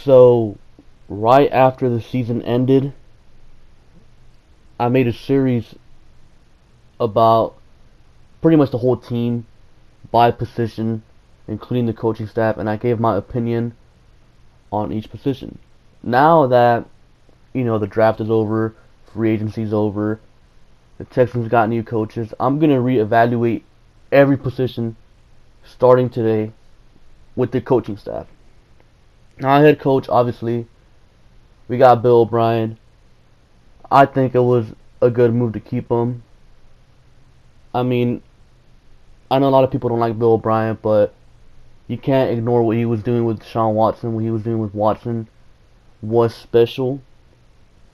So, right after the season ended, I made a series about pretty much the whole team by position, including the coaching staff, and I gave my opinion on each position. Now that, the draft is over, free agency is over, the Texans got new coaches, I'm going to reevaluate every position starting today with the coaching staff. Now, head coach, obviously, we got Bill O'Brien. I think it was a good move to keep him. I mean, I know a lot of people don't like Bill O'Brien, but you can't ignore what he was doing with Deshaun Watson. What he was doing with Watson was special.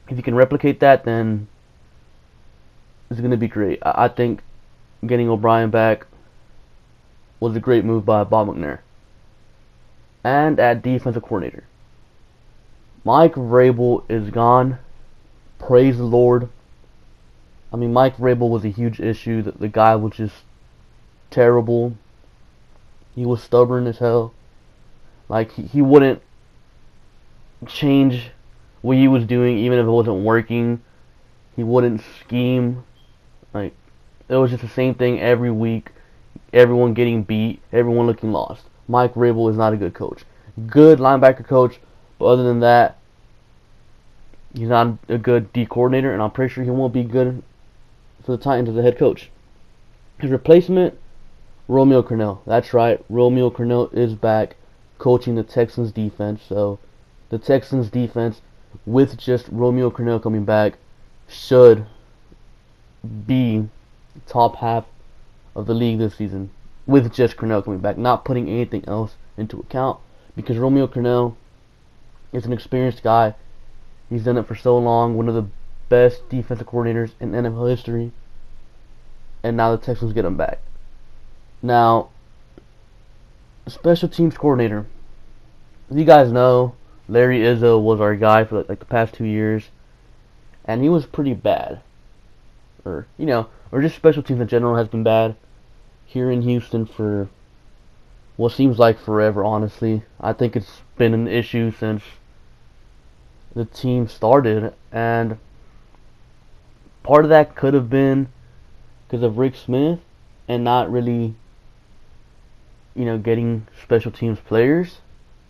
If you can replicate that, then it's going to be great. I think getting O'Brien back was a great move by Bob McNair. And at defensive coordinator, Mike Vrabel is gone. Praise the Lord. I mean, Mike Vrabel was a huge issue. The guy was just terrible. He was stubborn as hell. Like, he wouldn't change what he was doing even if it wasn't working. He wouldn't scheme. Like, it was just the same thing every week. Everyone getting beat. Everyone looking lost. Mike Vrabel is not a good coach. Good linebacker coach, but other than that, he's not a good D coordinator, and I'm pretty sure he won't be good for the Titans as a head coach. His replacement, Romeo Crennel. That's right, Romeo Crennel is back coaching the Texans defense. So the Texans defense, with just Romeo Crennel coming back, should be top half of the league this season, with just Crennel coming back, not putting anything else into account, because Romeo Crennel is an experienced guy. He's done it for so long, one of the best defensive coordinators in NFL history, and now the Texans get him back. Now, special teams coordinator. As you guys know, Larry Izzo was our guy for like the past 2 years, and he was pretty bad. Or just special teams in general has been bad here in Houston for what seems like forever, honestly. I think it's been an issue since the team started, and part of that could have been because of Rick Smith and not really, getting special teams players,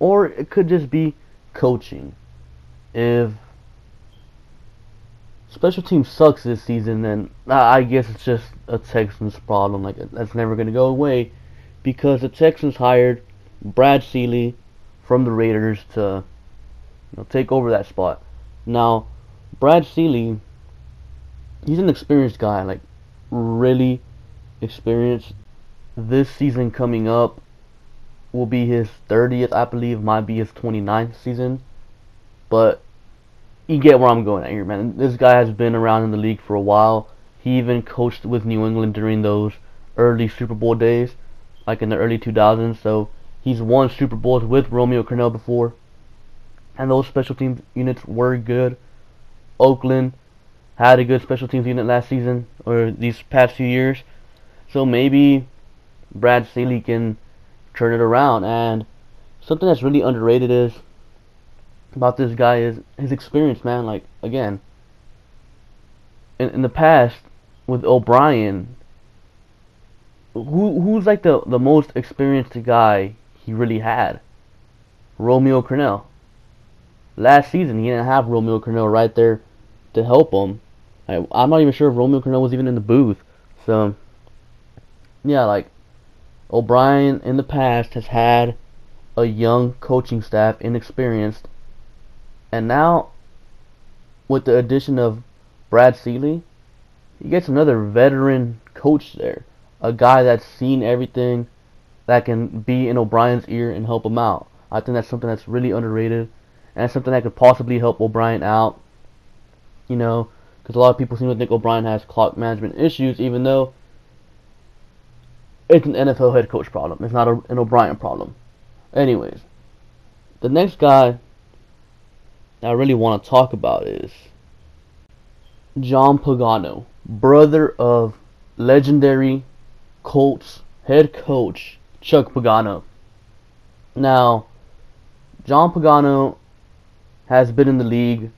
or it could just be coaching. If special teams sucks this season, then I guess it's just a Texans problem. Like, that's never going to go away, because the Texans hired Brad Seeley from the Raiders to take over that spot. Now, Brad Seeley, he's an experienced guy, like really experienced. This season coming up will be his 30th, I believe, might be his 29th season. But you get where I'm going at here, man. This guy has been around in the league for a while. He even coached with New England during those early Super Bowl days, like in the early 2000s. So he's won Super Bowls with Romeo Crennel before, and those special teams units were good. Oakland had a good special teams unit last season, or these past few years. So maybe Brad Seeley can turn it around. And something that's really underrated is about this guy is his experience, man. Like, again, in the past with O'Brien, who's like the most experienced guy he really had? Romeo Crennel. Last season, he didn't have Romeo Crennel right there to help him. I'm not even sure if Romeo Crennel was even in the booth. So, yeah, like, O'Brien in the past has had a young coaching staff, inexperienced, and now with the addition of Brad Seeley, he gets another veteran coach there, a guy that's seen everything, that can be in O'Brien's ear and help him out. I think that's something that's really underrated, and it's something that could possibly help O'Brien out, because a lot of people seem to think O'Brien has clock management issues, even though it's an NFL head coach problem. It's not an O'Brien problem. Anyways, the next guy I really want to talk about is John Pagano, brother of legendary Colts head coach Chuck Pagano. Now, John Pagano has been in the league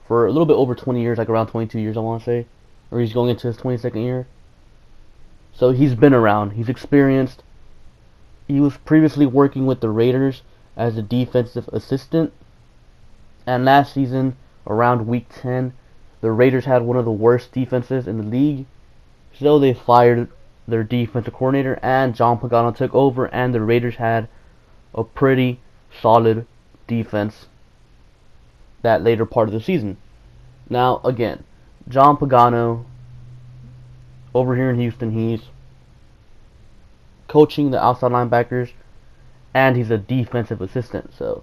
for a little bit over 20 years, like around 22 years, I want to say. Or he's going into his 22nd year. So he's been around. He's experienced. He was previously working with the Raiders as a defensive assistant. And last season, around week 10, the Raiders had one of the worst defenses in the league. So they fired their defensive coordinator, and John Pagano took over, and the Raiders had a pretty solid defense that later part of the season. Now, again, John Pagano, over here in Houston, he's coaching the outside linebackers, and he's a defensive assistant. So,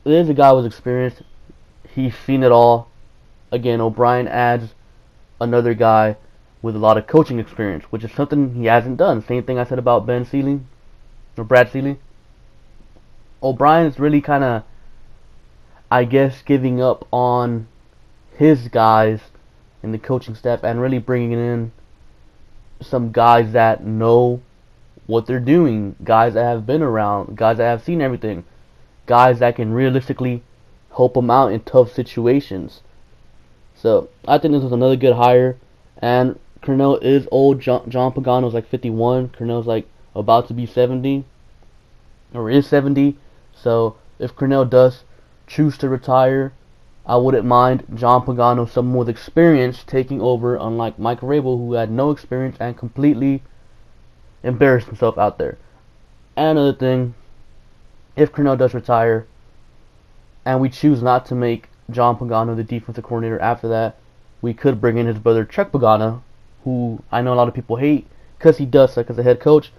this is a guy with experience. He's seen it all. Again, O'Brien adds another guy with a lot of coaching experience, which is something he hasn't done. Same thing I said about Brad Seeley. O'Brien is really kind of, I guess, giving up on his guys in the coaching staff and really bringing in some guys that know what they're doing, guys that have been around, guys that have seen everything, guys that can realistically help them out in tough situations. So I think this was another good hire. And Cornell is old. John Pagano's like 51. Cornell's like about to be 70, or is 70. So if Cornell does choose to retire, I wouldn't mind John Pagano, someone with experience, taking over, unlike Mike Rabel, who had no experience and completely embarrassed himself out there. And another thing, if Cornell does retire, and we choose not to make John Pagano the defensive coordinator after that, we could bring in his brother Chuck Pagano, who I know a lot of people hate because he does suck as a head coach,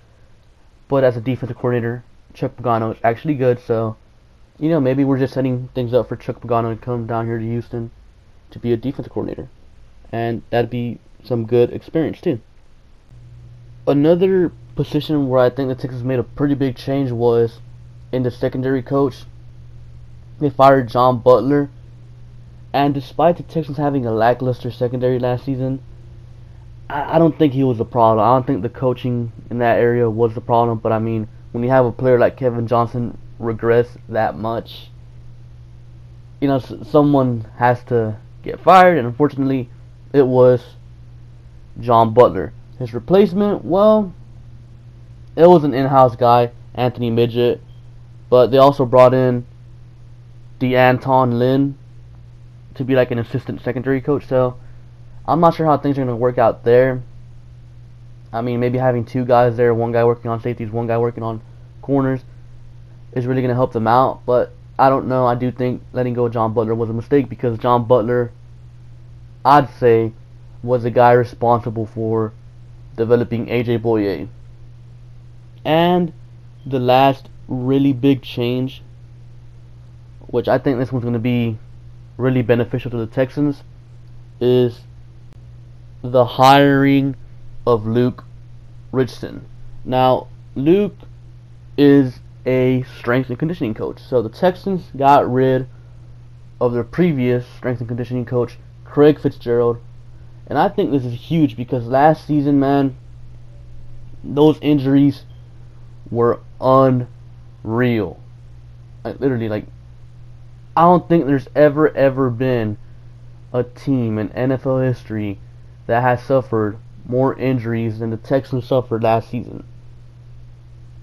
but as a defensive coordinator, Chuck Pagano is actually good. So, maybe we're just setting things up for Chuck Pagano to come down here to Houston to be a defensive coordinator, and that'd be some good experience too. Another position where I think the Texans made a pretty big change was in the secondary coach. They fired John Butler. And despite the Texans having a lackluster secondary last season, I don't think he was the problem. I don't think the coaching in that area was the problem. But I mean, when you have a player like Kevin Johnson regress that much, someone has to get fired. And unfortunately, it was John Butler. His replacement, well, it was an in-house guy, Anthony Midget. But they also brought in DeAnton Lynn to be like an assistant secondary coach. So I'm not sure how things are going to work out there. I mean, maybe having two guys there, one guy working on safeties, one guy working on corners, is really going to help them out. But I don't know. I do think letting go of John Butler was a mistake, because John Butler, I'd say, was the guy responsible for developing AJ Boye. And the last really big change, which I think this one's going to be really beneficial to the Texans, is the hiring of Luke Richardson. Now, Luke is a strength and conditioning coach. So the Texans got rid of their previous strength and conditioning coach, Craig Fitzgerald. And I think this is huge, because last season, man, those injuries were unreal. Literally, I don't think there's ever been a team in NFL history that has suffered more injuries than the Texans suffered last season.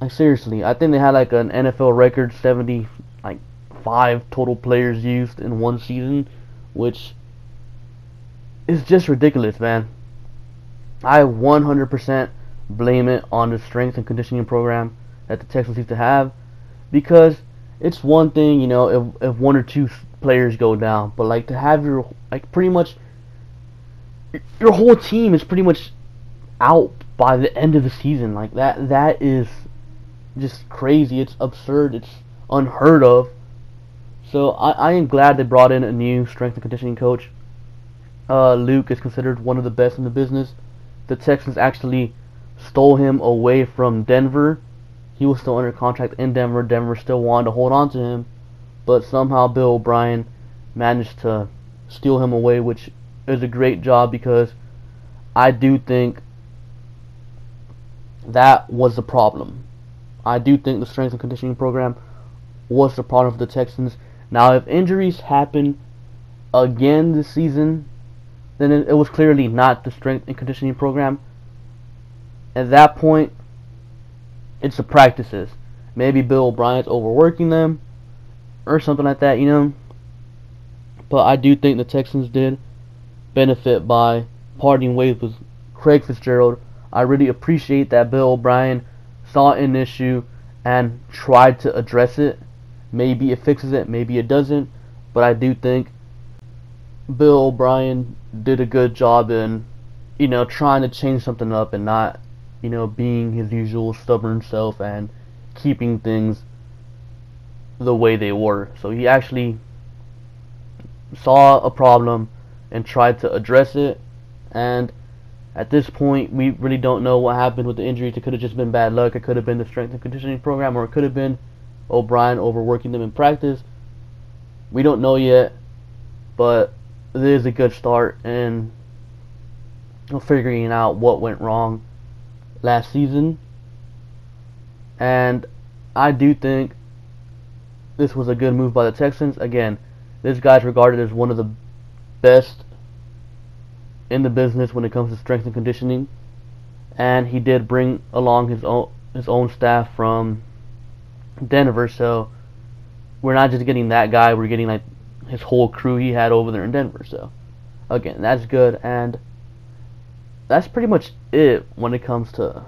Seriously, I think they had an NFL record 75 total players used in one season, which is just ridiculous, man. I 100% blame it on the strength and conditioning program that the Texans used to have, because it's one thing, if one or two players go down, but to have your pretty much your whole team is pretty much out by the end of the season. That is just crazy. It's absurd. It's unheard of. So I am glad they brought in a new strength and conditioning coach. Luke is considered one of the best in the business. The Texans actually stole him away from Denver. He was still under contract in Denver. Denver still wanted to hold on to him, but somehow Bill O'Brien managed to steal him away, which is a great job, because I do think that was the problem. I do think the strength and conditioning program was the problem for the Texans, Now, if injuries happen again this season, then it was clearly not the strength and conditioning program. At that point, it's the practices. Maybe Bill O'Brien's overworking them or something like that, you know. But I do think the Texans did benefit by parting ways with Craig Fitzgerald. I really appreciate that Bill O'Brien saw an issue and tried to address it. Maybe it fixes it, maybe it doesn't, but I do think Bill O'Brien did a good job in, you know, trying to change something up and not, you know, being his usual stubborn self and keeping things the way they were. So he actually saw a problem and tried to address it, and at this point we really don't know what happened with the injuries. It could have just been bad luck, it could have been the strength and conditioning program, or it could have been O'Brien overworking them in practice. We don't know yet, but it is a good start in figuring out what went wrong last season. And I do think this was a good move by the Texans. Again, this guy's regarded as one of the best in the business when it comes to strength and conditioning, and he did bring along his own staff from Denver, so we're not just getting that guy, we're getting like his whole crew he had over there in Denver. So again, that's good, and that's pretty much it when it comes to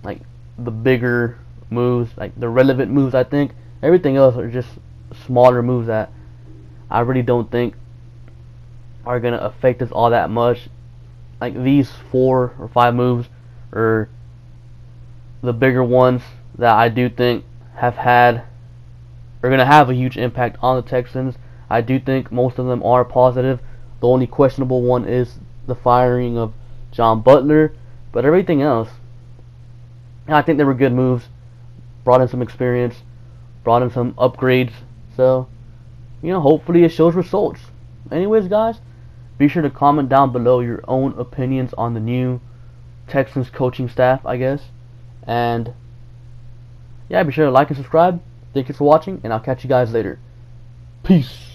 like the bigger moves, like the relevant moves. I think everything else are just smaller moves that I really don't think are gonna affect us all that much. Like these 4 or 5 moves are the bigger ones that I do think are gonna have a huge impact on the Texans. I do think most of them are positive. The only questionable one is the firing of John Butler, but everything else, I think they were good moves. Brought in some experience, brought in some upgrades, so you know, hopefully it shows results. Anyways, guys, be sure to comment down below your own opinions on the new Texans coaching staff, I guess. And yeah, be sure to like and subscribe. Thank you for watching, and I'll catch you guys later. Peace.